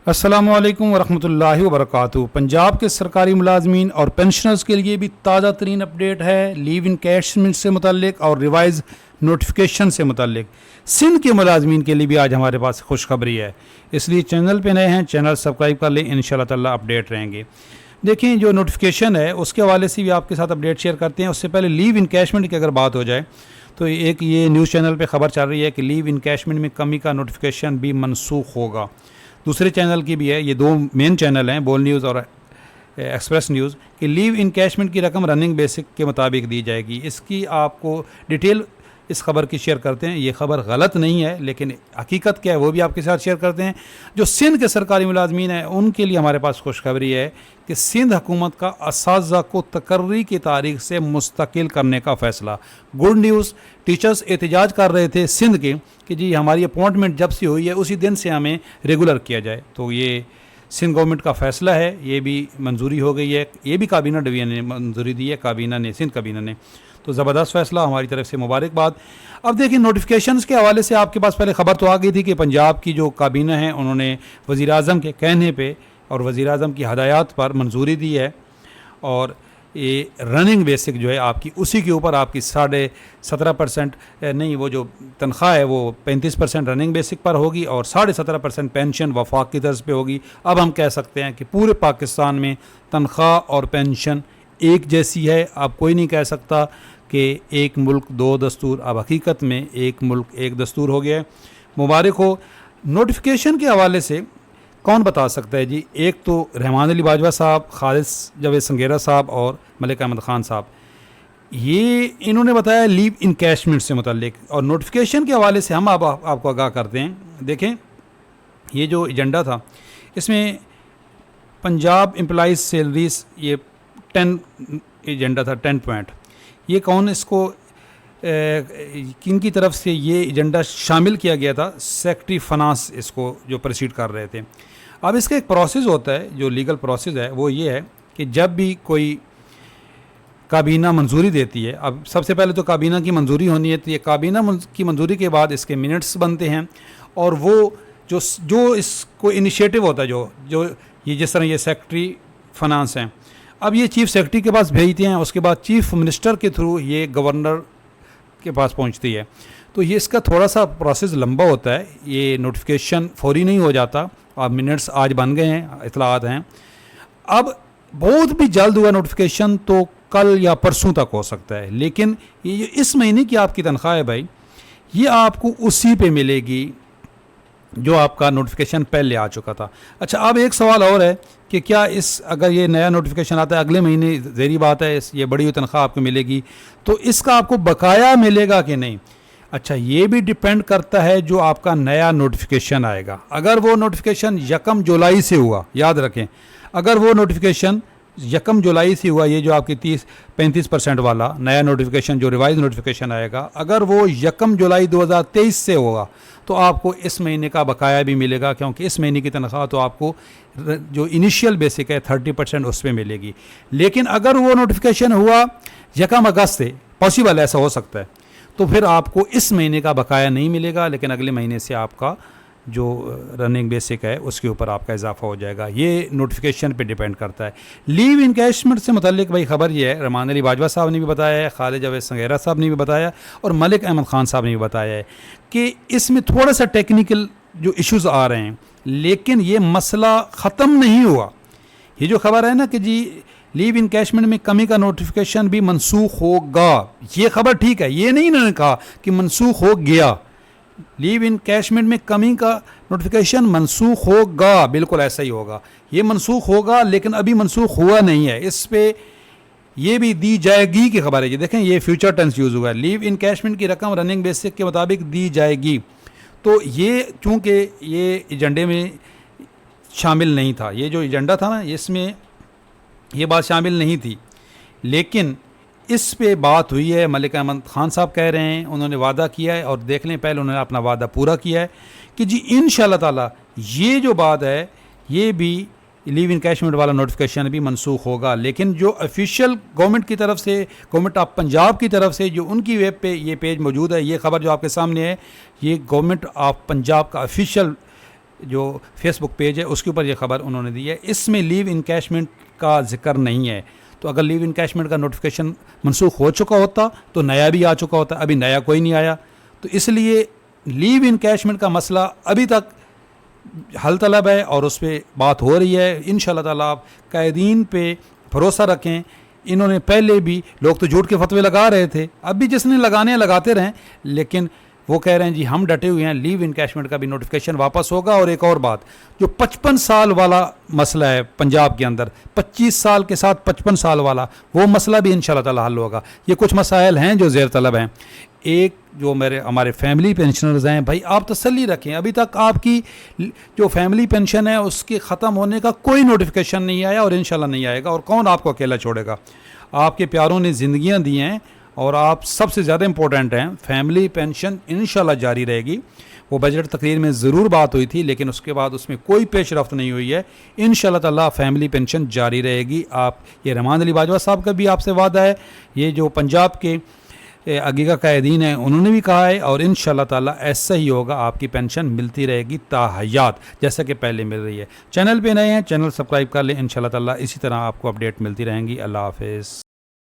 अस्सलामुअलैकुम वरहमतुल्लाहि वबरकातुहू। पंजाब के सरकारी मुलाजमीन और पेंशनर्स के लिए भी ताज़ा तरीन अपडेट है लीव इनकैशमेंट से मुतल्लिक और रिवाइज नोटिफिकेशन से मुतल्लिक। सिंध के मुलाजमीन के लिए भी आज हमारे पास खुशखबरी है, इसलिए चैनल पे नए हैं चैनल सब्सक्राइब कर लें, इंशाल्लाह ताला अपडेट रहेंगे। देखें, जो नोटिफिकेशन है उसके हवाले से भी आपके साथ अपडेट शेयर करते हैं। उससे पहले लीव इनकैशमेंट की अगर बात हो जाए तो एक ये न्यूज़ चैनल पे खबर चल रही है कि लीव इनकैशमेंट में कमी का नोटिफिकेशन भी मनसूख होगा। दूसरे चैनल की भी है, ये दो मेन चैनल हैं, बोल न्यूज़ और एक्सप्रेस न्यूज़, कि लीव इनकैशमेंट की रकम रनिंग बेसिक के मुताबिक दी जाएगी। इसकी आपको डिटेल इस खबर की शेयर करते हैं। ये खबर गलत नहीं है, लेकिन हकीकत क्या है वो भी आपके साथ शेयर करते हैं। जो सिंध के सरकारी मुलाजमीन हैं उनके लिए हमारे पास खुशखबरी है कि सिंध हुकूमत का असातिज़ा को तकर्री की तारीख से मुस्तकिल करने का फ़ैसला। Good news. टीचर्स एहतजाज कर रहे थे सिंध के कि जी हमारी अपॉइंटमेंट जब से हुई है उसी दिन से हमें रेगुलर किया जाए। तो ये सिंध गवर्नमेंट का फ़ैसला है, ये भी मंजूरी हो गई है। ये भी काबीना डिवीजन ने मंजूरी दी है, काबीना ने, सिंध काबीना ने। तो ज़बरदस्त फ़ैसला, हमारी तरफ से मुबारकबाद। अब देखिए, नोटिफिकेशंस के हवाले से आपके पास पहले ख़बर तो आ गई थी कि पंजाब की जो काबीना है उन्होंने वज़ीर आज़म के कहने पे और वज़ीर आज़म की हदायत पर मंजूरी दी है, और ये रनिंग बेसिक जो है आपकी उसी के ऊपर आपकी 17.5% नहीं, वो जो तनख्वाह है वो 35% रनिंग बेसिक पर होगी और 17.5% पेंशन वफाक की तर्ज पे होगी। अब हम कह सकते हैं कि पूरे पाकिस्तान में तनख्वाह और पेंशन एक जैसी है। अब कोई नहीं कह सकता कि एक मुल्क दो दस्तूर, अब हकीकत में एक मुल्क एक दस्तूर हो गया है। मुबारक हो। नोटिफिकेशन के हवाले से कौन बता सकता है जी? एक तो रहमान अली बाजवा साहब, खालिद जावेद संगेरा साहब और मलिक अहमद ख़ान साहब, ये इन्होंने बताया लीव इनकैशमेंट से मुतल्लिक। और नोटिफिकेशन के हवाले से हम आपको आगाह करते हैं। देखें, ये जो एजेंडा था इसमें पंजाब एम्प्लॉइज़ सैलरीज, ये 10 एजेंडा था, 10 पॉइंट। ये कौन इसको किन की तरफ से ये एजेंडा शामिल किया गया था? सेक्रेटरी फाइनेंस इसको जो प्रोसीड कर रहे थे। अब इसका एक प्रोसेस होता है, जो लीगल प्रोसेस है वो ये है कि जब भी कोई काबीना मंजूरी देती है, अब सबसे पहले तो काबीना की मंजूरी होनी है, तो ये काबीना की मंजूरी के बाद इसके मिनट्स बनते हैं, और वो जो इसको इनिशिएटिव होता है, जो ये जिस तरह ये सेक्रेटरी फाइनेंस हैं, अब ये चीफ़ सेक्रेटरी के पास भेजते हैं, उसके बाद चीफ मिनिस्टर के थ्रू ये गवर्नर के पास पहुंचती है। तो ये इसका थोड़ा सा प्रोसेस लंबा होता है, ये नोटिफिकेशन फौरी नहीं हो जाता। अब मिनट्स आज बन गए हैं, इतलात हैं। अब बहुत भी जल्द हुआ नोटिफिकेशन तो कल या परसों तक हो सकता है, लेकिन ये इस महीने की आपकी तनख्वाह है भाई, ये आपको उसी पे मिलेगी जो आपका नोटिफिकेशन पहले आ चुका था। अच्छा, अब एक सवाल और है कि क्या अगर ये नया नोटिफिकेशन आता है अगले महीने, ज़ेरी बात है ये बढ़ी हुई तनख्वाह आपको मिलेगी, तो इसका आपको बकाया मिलेगा कि नहीं? अच्छा, ये भी डिपेंड करता है जो आपका नया नोटिफिकेशन आएगा। अगर वो नोटिफिकेशन 1 जुलाई से हुआ, याद रखें, अगर वो नोटिफिकेशन 1 जुलाई से हुआ, ये जो आपकी 35% वाला नया नोटिफिकेशन जो रिवाइज नोटिफिकेशन आएगा, अगर वो 1 जुलाई 2023 से होगा तो आपको इस महीने का बकाया भी मिलेगा, क्योंकि इस महीने की तनख्वाह तो आपको जो इनिशियल बेसिक है 30% उस पर मिलेगी। लेकिन अगर वो नोटिफिकेशन हुआ 1 अगस्त से, पॉसिबल ऐसा हो सकता है, तो फिर आपको इस महीने का बकाया नहीं मिलेगा, लेकिन अगले महीने से आपका जो रनिंग बेसिक है उसके ऊपर आपका इजाफा हो जाएगा। ये नोटिफिकेशन पे डिपेंड करता है। लीव इनकैशमेंट से मुतल्लिक भाई खबर ये है, रहमान अली बाजवा साहब ने भी बताया है, खालिद जावेद संगेरा साहब ने भी बताया और मलिक अहमद ख़ान साहब ने भी बताया है कि इसमें थोड़ा सा टेक्निकल जो इश्यूज़ आ रहे हैं, लेकिन ये मसला ख़त्म नहीं हुआ। ये जो खबर है ना कि जी लीव इनकैशमेंट में कमी का नोटिफिकेशन भी मनसूख होगा, ये खबर ठीक है। ये नहीं इन्होंने कहा कि मनसूख हो गया। लीव इनकैशमेंट में कमी का नोटिफिकेशन मनसूख होगा, बिल्कुल ऐसा ही होगा। ये मनसूख होगा, लेकिन अभी मनसूख हुआ नहीं है। इस पे ये भी दी जाएगी की खबर है। ये देखें, ये फ्यूचर टेंस यूज़ हुआ है। लीव इनकैशमेंट की रकम रनिंग बेसिक के मुताबिक दी जाएगी। तो ये चूँकि ये एजेंडे में शामिल नहीं था, ये जो एजेंडा था ना इसमें ये बात शामिल नहीं थी, लेकिन इस पे बात हुई है। मलिक अहमद ख़ान साहब कह रहे हैं, उन्होंने वादा किया है, और देख लें पहले उन्होंने अपना वादा पूरा किया है कि जी इंशाअल्लाह ताला ये जो बात है ये भी लीव इनकैशमेंट वाला नोटिफिकेशन भी मनसूख होगा। लेकिन जो ऑफिशियल गवर्नमेंट की तरफ से, गवर्नमेंट ऑफ पंजाब की तरफ से जो उनकी वेब पे ये पेज मौजूद है, ये खबर जो आपके सामने है, ये गवर्नमेंट ऑफ पंजाब का ऑफिशियल जो फेसबुक पेज है उसके ऊपर ये खबर उन्होंने दी है। इसमें लीव इनकैशमेंट का जिक्र नहीं है। तो अगर लीव इनकैशमेंट का नोटिफिकेशन मनसूख हो चुका होता तो नया भी आ चुका होता, अभी नया कोई नहीं आया। तो इसलिए लीव इनकैशमेंट का मसला अभी तक हल तलब है और उस पर बात हो रही है। इंशाअल्लाह ताला आप कैदीन पे भरोसा रखें। इन्होंने पहले भी, लोग तो झूठ के फतवे लगा रहे थे, अब भी जिसने लगाने लगाते रहें, लेकिन वो कह रहे हैं जी हम डटे हुए हैं, लीव इनकैशमेंट का भी नोटिफिकेशन वापस होगा। और एक और बात, जो 55 साल वाला मसला है पंजाब के अंदर, 25 साल के साथ 55 साल वाला, वो मसला भी इंशाअल्लाह ताला हल होगा। ये कुछ मसाइल हैं जो ज़ेर तलब हैं। एक जो हमारे फैमिली पेंशनर्स हैं, भाई आप तसल्ली रखें, अभी तक आपकी जो फैमिली पेंशन है उसके ख़त्म होने का कोई नोटिफिकेशन नहीं आया और इंशाल्लाह नहीं आएगा। और कौन आपको अकेला छोड़ेगा? आपके प्यारों ने ज़िंदगियां दी हैं और आप सबसे ज़्यादा इम्पोर्टेंट हैं। फैमिली पेंशन इंशाल्लाह जारी रहेगी। वो बजट तकरीर में ज़रूर बात हुई थी, लेकिन उसके बाद उसमें कोई पेश रफ्त नहीं हुई है। इंशाल्लाह ताला फैमिली पेंशन जारी रहेगी। आप ये रहमान अली बाजवा साहब का भी आपसे वादा है, ये जो पंजाब के अगीगा कैदीन हैं उन्होंने भी कहा है, और इंशाल्लाह ताला ऐसा ही होगा, आपकी पेंशन मिलती रहेगी ताहयात, जैसा कि पहले मिल रही है। चैनल पे नए हैं, चैनल सब्सक्राइब कर लें। इंशाल्लाह ताला इसी तरह आपको अपडेट मिलती रहेंगी। अल्लाह हाफ़िज़।